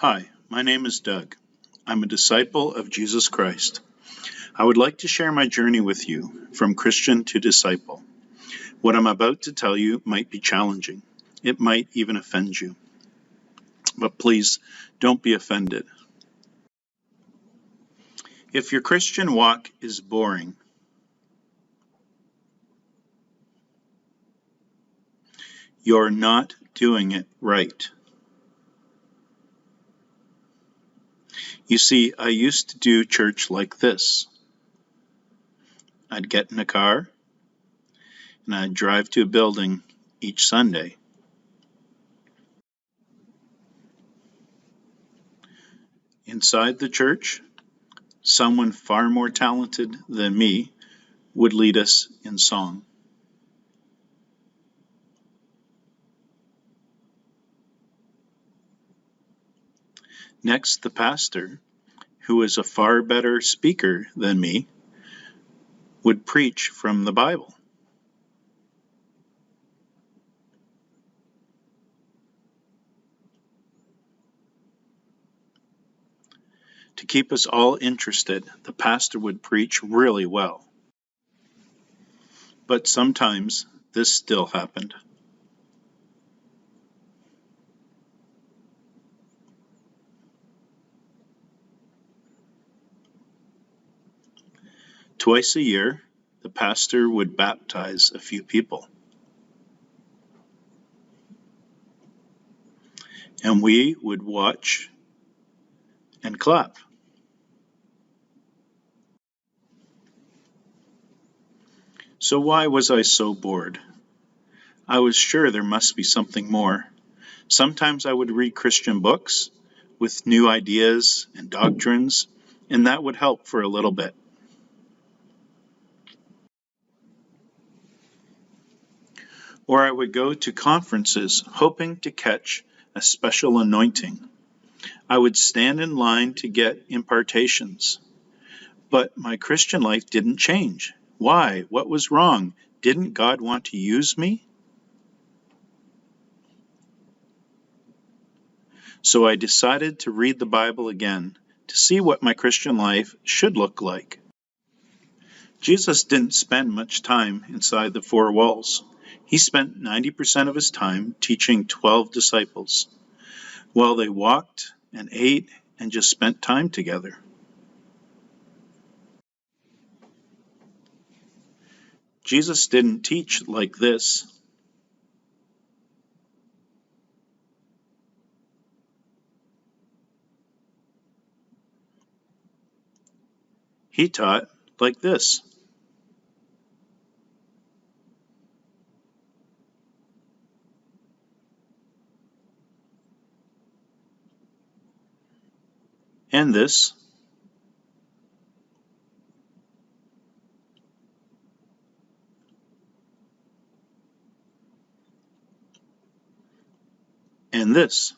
Hi, my name is Doug. I'm a disciple of Jesus Christ. I would like to share my journey with you from Christian to disciple. What I'm about to tell you might be challenging. It might even offend you. But please don't be offended. If your Christian walk is boring, you're not doing it right. You see, I used to do church like this. I'd get in a car and I'd drive to a building each Sunday. Inside the church, someone far more talented than me would lead us in song. Next, the pastor, who is a far better speaker than me, would preach from the Bible. To keep us all interested, the pastor would preach really well. But sometimes this still happened. Twice a year, the pastor would baptize a few people. And we would watch and clap. So why was I so bored? I was sure there must be something more. Sometimes I would read Christian books with new ideas and doctrines, and that would help for a little bit. Or I would go to conferences hoping to catch a special anointing. I would stand in line to get impartations. But my Christian life didn't change. Why? What was wrong? Didn't God want to use me? So I decided to read the Bible again to see what my Christian life should look like. Jesus didn't spend much time inside the four walls. He spent 90% of his time teaching 12 disciples, while they walked and ate and just spent time together. Jesus didn't teach like this. He taught like this. And this. And this.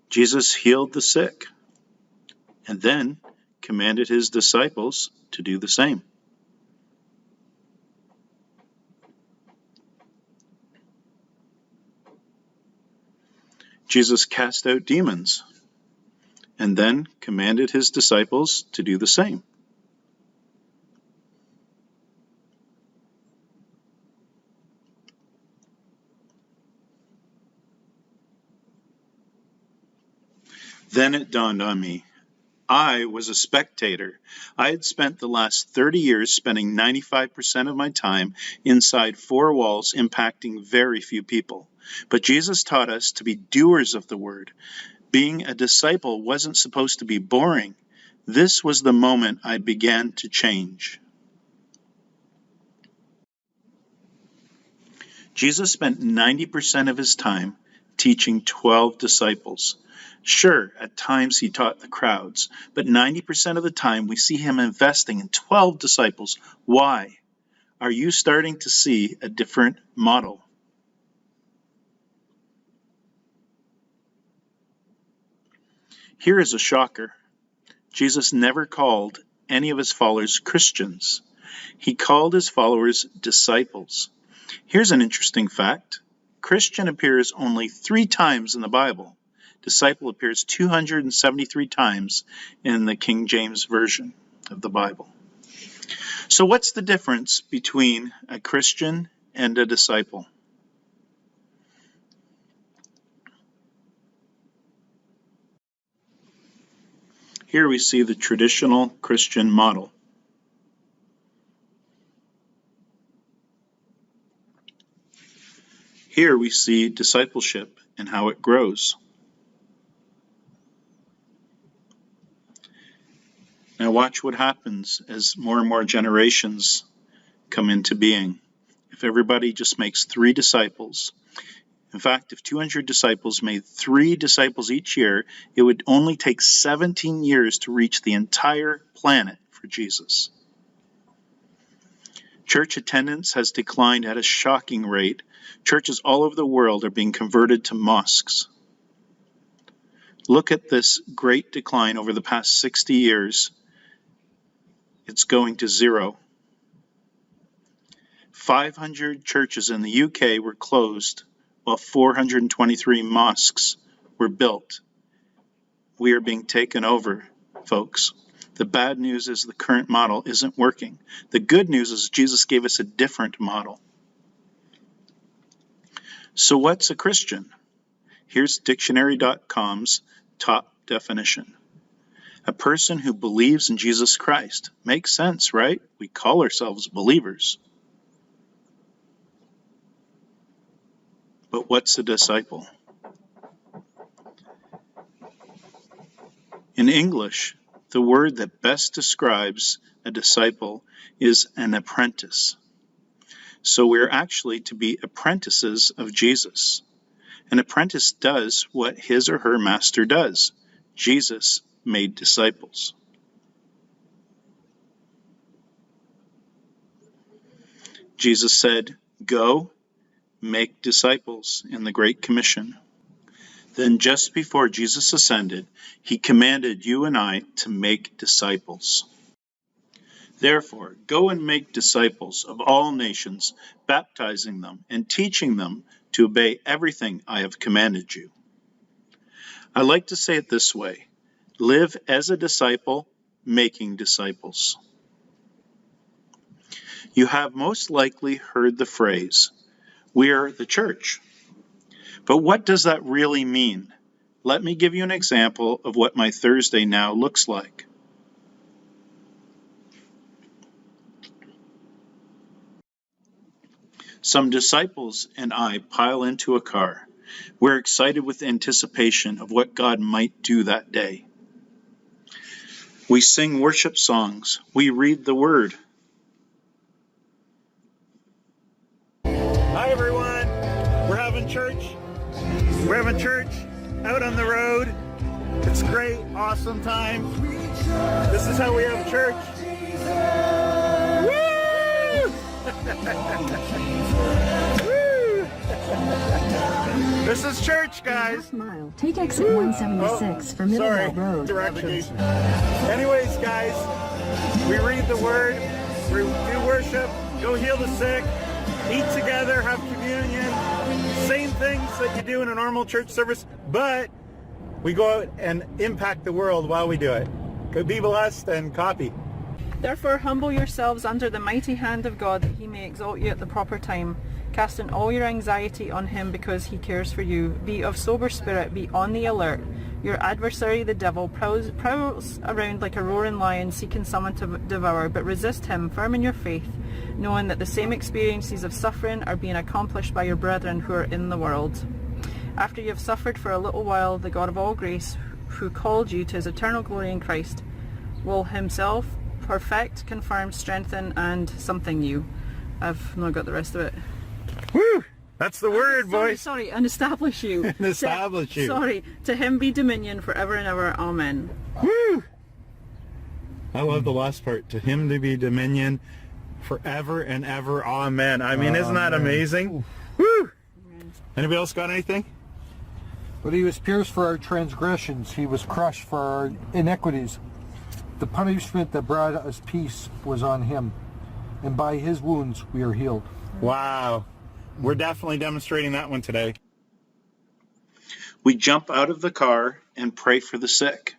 Jesus healed the sick, and then commanded his disciples to do the same. Jesus cast out demons, and then commanded his disciples to do the same. Then it dawned on me. I was a spectator. I had spent the last 30 years spending 95% of my time inside four walls, impacting very few people. But Jesus taught us to be doers of the word. Being a disciple wasn't supposed to be boring. This was the moment I began to change. Jesus spent 90% of his time teaching 12 disciples. Sure, at times he taught the crowds, but 90% of the time we see him investing in 12 disciples. Why? Are you starting to see a different model? Here is a shocker. Jesus never called any of his followers Christians. He called his followers disciples. Here's an interesting fact. Christian appears only 3 times in the Bible. Disciple appears 273 times in the King James Version of the Bible. So what's the difference between a Christian and a disciple? Here we see the traditional Christian model. Here we see discipleship and how it grows. Now watch what happens as more and more generations come into being. If everybody just makes 3 disciples, in fact, if 200 disciples made 3 disciples each year, it would only take 17 years to reach the entire planet for Jesus. Church attendance has declined at a shocking rate. Churches all over the world are being converted to mosques. Look at this great decline over the past 60 years. It's going to 0. 500 churches in the UK were closed, while 423 mosques were built. We are being taken over, folks. The bad news is the current model isn't working. The good news is Jesus gave us a different model. So what's a Christian? Here's dictionary.com's top definition. A person who believes in Jesus Christ. Makes sense, right? We call ourselves believers. But what's a disciple? In English, the word that best describes a disciple is an apprentice. So we're actually to be apprentices of Jesus. An apprentice does what his or her master does. Jesus made disciples. Jesus said, "Go, make disciples," in the Great Commission. Then just before Jesus ascended, he commanded you and I to make disciples. Therefore, go and make disciples of all nations, baptizing them and teaching them to obey everything I have commanded you. I like to say it this way: live as a disciple, making disciples. You have most likely heard the phrase, "We are the church." But what does that really mean? Let me give you an example of what my Thursday now looks like. Some disciples and I pile into a car. We're excited with anticipation of what God might do that day. We sing worship songs. We read the Word. Hi everyone, we're having church. We're having church out on the road. It's great, awesome time. This is how we have church. Woo! Woo! This is church, guys. Mile. Take exit 176 for Middleville Road. Directions. Anyways, guys, we read the Word, we do worship, go heal the sick, eat together, have communion, same things that you do in a normal church service, but we go out and impact the world while we do it. Go be blessed and copy. Therefore humble yourselves under the mighty hand of God, that he may exalt you at the proper time, casting all your anxiety on him because he cares for you. Be of sober spirit, be on the alert. Your adversary, the devil, prowls around like a roaring lion, seeking someone to devour, but resist him, firm in your faith, knowing that the same experiences of suffering are being accomplished by your brethren who are in the world. After you have suffered for a little while, the God of all grace, who called you to his eternal glory in Christ, will himself perfect, confirm, strengthen, and something new. I've not got the rest of it. Woo! That's the word, boys. Sorry, and establish you. And establish you. Sorry, to him be dominion forever and ever. Amen. Woo! I love the last part. To him to be dominion forever and ever. Amen. I mean, isn't that amazing? Woo! Anybody else got anything? But he was pierced for our transgressions. He was crushed for our iniquities. The punishment that brought us peace was on him. And by his wounds we are healed. Wow. We're definitely demonstrating that one today. We jump out of the car and pray for the sick.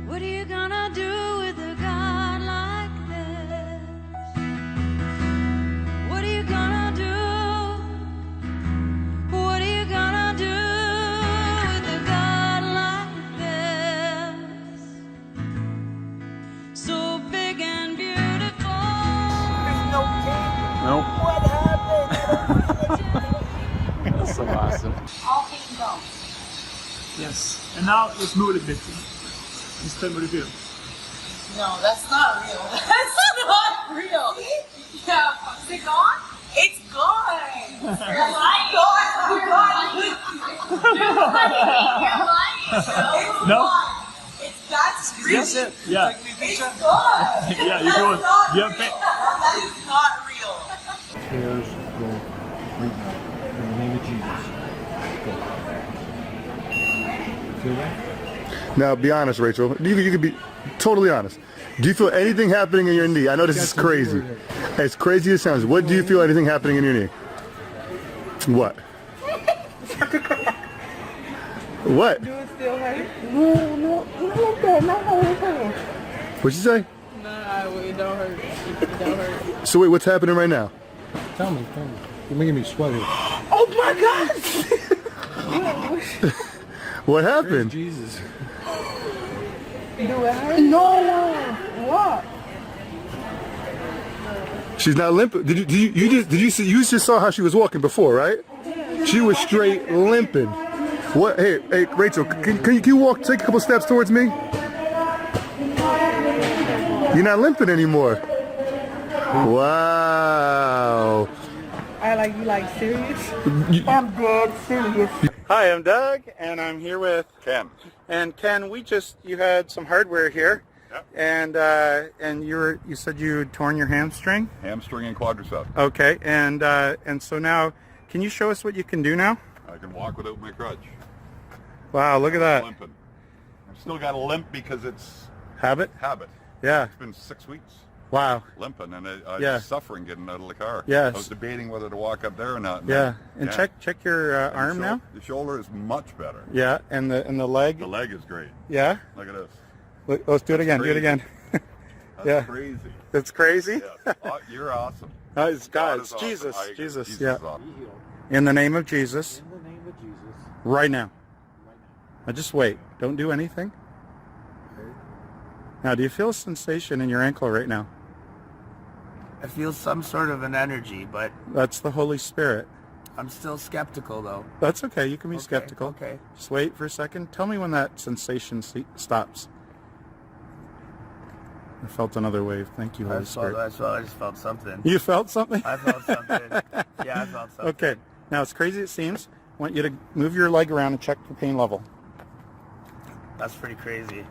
What are you gonna do with a God like this? What are you gonna do? What are you gonna do with a God like this? So big and beautiful. Nope. What happened? That's so awesome. All kingdom go. Yes. And now let's move it a bit. Let's tell me what you feel. No, that's not real. That's not real. Yeah. Is it gone? It's gone. You're lying. You're lying. You're lying. You're lying. It's No? gone. That's real. Yes, it. Yeah. It's gone. Yeah, you're going. Not You real. have faith. That is not real. Tears go right now. In the name of Jesus. Go. Feel that? Now, be honest, Rachel. You can be totally honest. Do you feel anything happening in your knee? I know this is crazy. As crazy as it sounds, what do you feel anything happening in your knee? What? What? Do it still hurt? What'd you say? No, it don't hurt. It don't hurt. So wait, what's happening right now? Tell me. You're making me sweaty. Oh my God! What happened? Jesus. Do it hurt? No! What? She's not limping. Did you just saw how she was walking before, right? She was straight limping. What? Hey, Rachel, can you walk? Take a couple steps towards me. You're not limping anymore. Wow. You like serious? I'm dead serious. Hi, I'm Doug, and I'm here with Ken. And Ken, you had some hardware here. Yep. And you said you had torn your hamstring? Hamstring and quadricep. Okay, and so now, can you show us what you can do now? I can walk without my crutch. Wow, look at that. Limping. I've still got a limp because it's Habit? habit. Yeah. It's been 6 weeks Wow. limping, and Yeah. suffering getting out of the car. Yes. I was debating whether to walk up there or not. Yeah. And check your And arm now. The shoulder is much better. Yeah. And the leg. The leg is great. Yeah. Look at this. Look, let's do it again. Do it crazy. again. That's Yeah. crazy. It's crazy. Yes. Oh, you're awesome. It's God. God It's is awesome. Jesus. I agree. Jesus. Jesus Yeah. is awesome. In the name of Jesus. In the name of Jesus. Right now. Now just wait. Don't do anything. Now, do you feel a sensation in your ankle right now? I feel some sort of an energy, but That's the Holy Spirit. I'm still skeptical though. That's okay. You can be Okay, skeptical. okay. Just wait for a second. Tell me when that sensation stops. I felt another wave. Thank you, Holy Spirit. I just felt something. You felt something? I felt something. Yeah, I felt something. Okay. Now, as crazy as it seems, I want you to move your leg around and check your pain level. That's pretty crazy.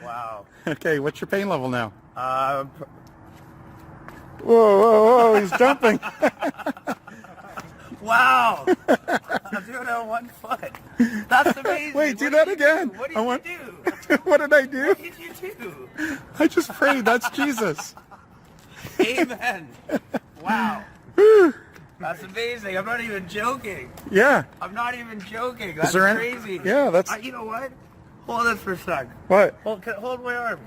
Wow. Okay, what's your pain level now? Uh, Whoa, he's jumping. wow. I'm doing it on one foot. That's amazing. Wait, do What that did again. You do? What did I you want- do? What did I do? What did you do? I just prayed. That's Jesus. Amen. Wow. That's amazing. I'm not even joking. Yeah. I'm not even joking. That's there any- crazy. Yeah, that's- You know what? Hold it for a sec. What? Hold my arm.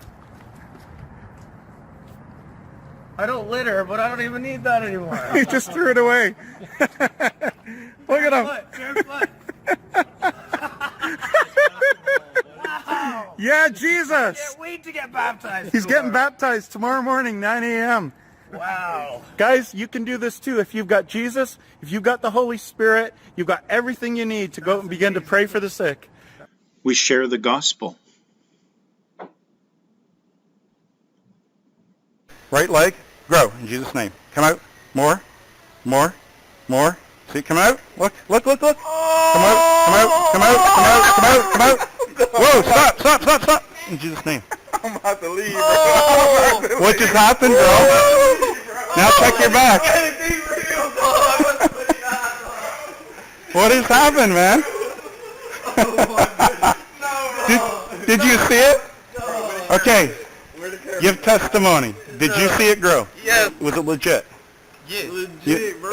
I don't litter, but I don't even need that anymore. He just threw it away. Look at him. Barefoot. Wow. Yeah, Jesus. Can't wait to get baptized. He's getting tomorrow. baptized tomorrow morning, 9 a.m. Wow. Guys, you can do this too. If you've got Jesus, if you've got the Holy Spirit, you've got everything you need to go and begin to pray for the sick. We share the gospel. Right leg, grow in Jesus' name. Come out. More. More. More. See, come out. Look. Look, look, look. Come out. Come out. Come out. Come out. Come out. Come out. Whoa, stop. Stop. Stop. Stop. In Jesus' name. I'm about to leave. What just happened, bro? Now check your back. What has happened, man? Did you see it? Okay. Give testimony. Did you see it grow? Yes. Was it legit? Yeah. Legit, bro.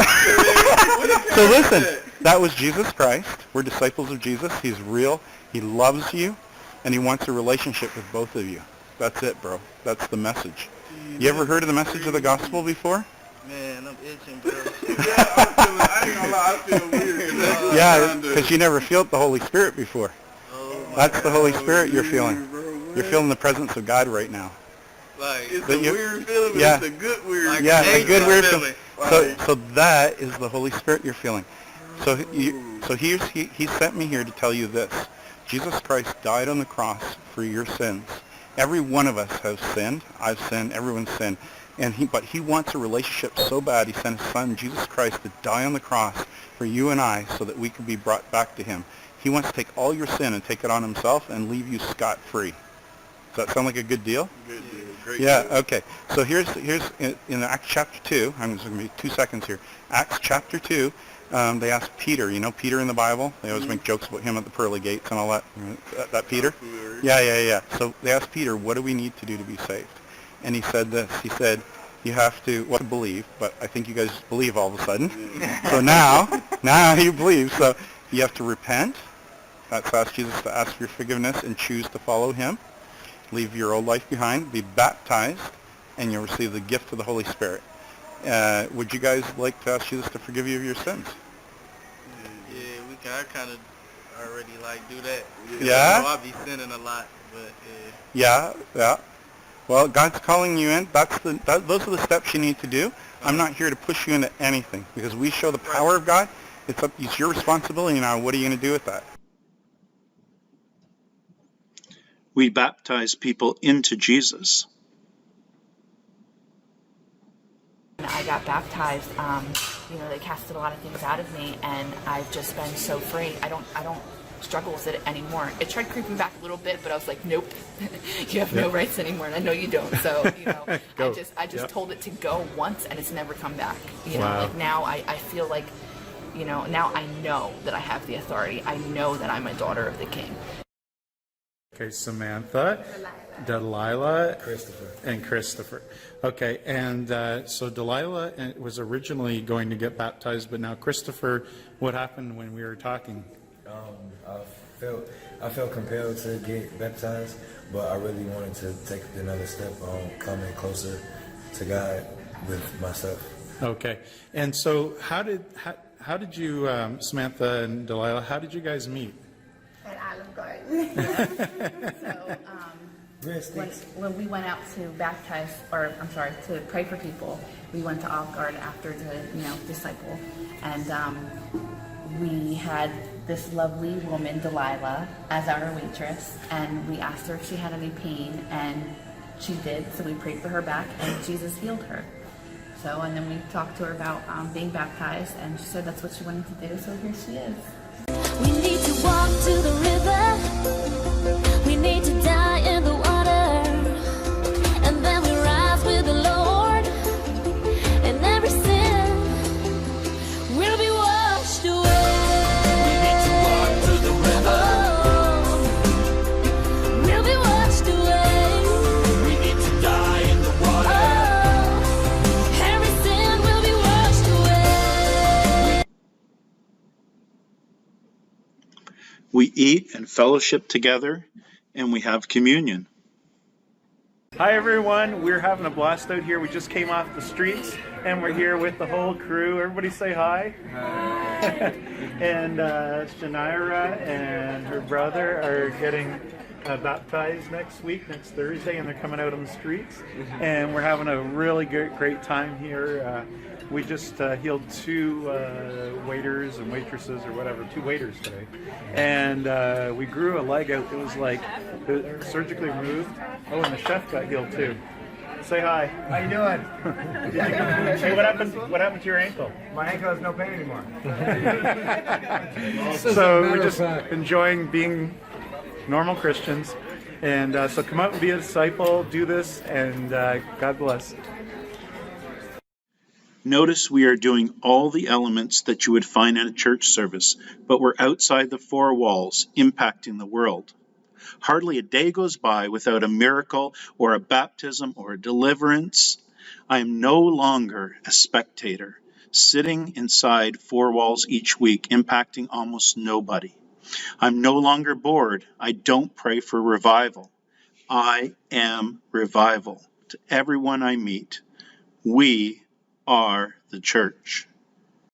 So listen, that was Jesus Christ. We're disciples of Jesus. He's real. He loves you, and he wants a relationship with both of you. That's it, bro. That's the message. You ever heard of the message of the gospel before? Man, I'm itching, bro. I ain't gonna lie, I feel weird. Yeah, because you never felt the Holy Spirit before. That's the Holy Spirit you're feeling. You're feeling the presence of God right now. Like, it's a weird feeling, but it's a good weird feeling. Yeah, a good weird feeling. So that is the Holy Spirit you're feeling. So he sent me here to tell you this. Jesus Christ died on the cross for your sins. Every one of us has sinned. I've sinned. Everyone's sinned. But he wants a relationship so bad, he sent his son, Jesus Christ, to die on the cross for you and I so that we can be brought back to him. He wants to take all your sin and take it on himself and leave you scot-free. Does that sound like a good deal? Good deal. Great Yeah, deal. okay. So here's in Acts chapter 2, I'm just going to be 2 seconds here. Acts chapter 2, they asked Peter, you know Peter in the Bible? They always make jokes about him at the pearly gates and all that. That Peter? Yeah. So they asked Peter, what do we need to do to be saved? And he said this. He said, you have to believe, but I think you guys believe all of a sudden. So now you believe. So you have to repent. That's ask Jesus to ask for your forgiveness and choose to follow him. Leave your old life behind, be baptized, and you'll receive the gift of the Holy Spirit. Would you guys like to ask Jesus to forgive you of your sins? Yeah, we can. I kind of already do that. Yeah? I'll be sinning a lot, but Yeah. Well, God's calling you in. Those are the steps you need to do. I'm not here to push you into anything because we show the power of God. It's your responsibility now. What are you going to do with that? We baptize people into Jesus. I got baptized. They casted a lot of things out of me, and I've just been so free. I don't struggle with it anymore. It tried creeping back a little bit, but I was like, nope, you have no rights anymore, and I know you don't. So, I just told it to go once, and it's never come back. Now I feel like, now I know that I have the authority. I know that I'm a daughter of the King. Okay, Samantha, Delilah, and Christopher. Okay, and so Delilah was originally going to get baptized, but now Christopher, what happened when we were talking? I felt compelled to get baptized, but I really wanted to take another step on coming closer to God with my stuff. Okay, and so how did you, Samantha and Delilah, how did you guys meet? At Olive Garden. When we went out to to pray for people, we went to Olive Garden after to disciple, and we had this lovely woman, Delilah, as our waitress, and we asked her if she had any pain, and she did, so we prayed for her back, and Jesus healed her. So, and then we talked to her about being baptized, and she said that's what she wanted to do, so here she is. We need to walk to the river. We need to die in the water. And then we rise with the Lord. And every sin will be washed away. We need to walk to the river. Oh, we'll be washed away. We need to die in the water. Oh, every sin will be washed away. We eat and fellowship together, and we have communion. Hi everyone, we're having a blast out here. We just came off the streets and we're here with the whole crew. Everybody say hi. And Shanaira and her brother are getting baptized next Thursday, and they're coming out on the streets. And we're having a really great time here. We just healed two waiters and waitresses or whatever, two waiters today. And we grew a leg out. It was like surgically removed. Oh, and the chef got healed too. Say hi. How you doing? Hey, what happened to your ankle? My ankle has no pain anymore. So we're just enjoying being normal Christians. And so come out and be a disciple, do this, and God bless. Notice we are doing all the elements that you would find in a church service, but we're outside the four walls, impacting the world. Hardly a day goes by without a miracle or a baptism or a deliverance. I am no longer a spectator, sitting inside four walls each week, impacting almost nobody. I'm no longer bored. I don't pray for revival. I am revival to everyone I meet. We are the church.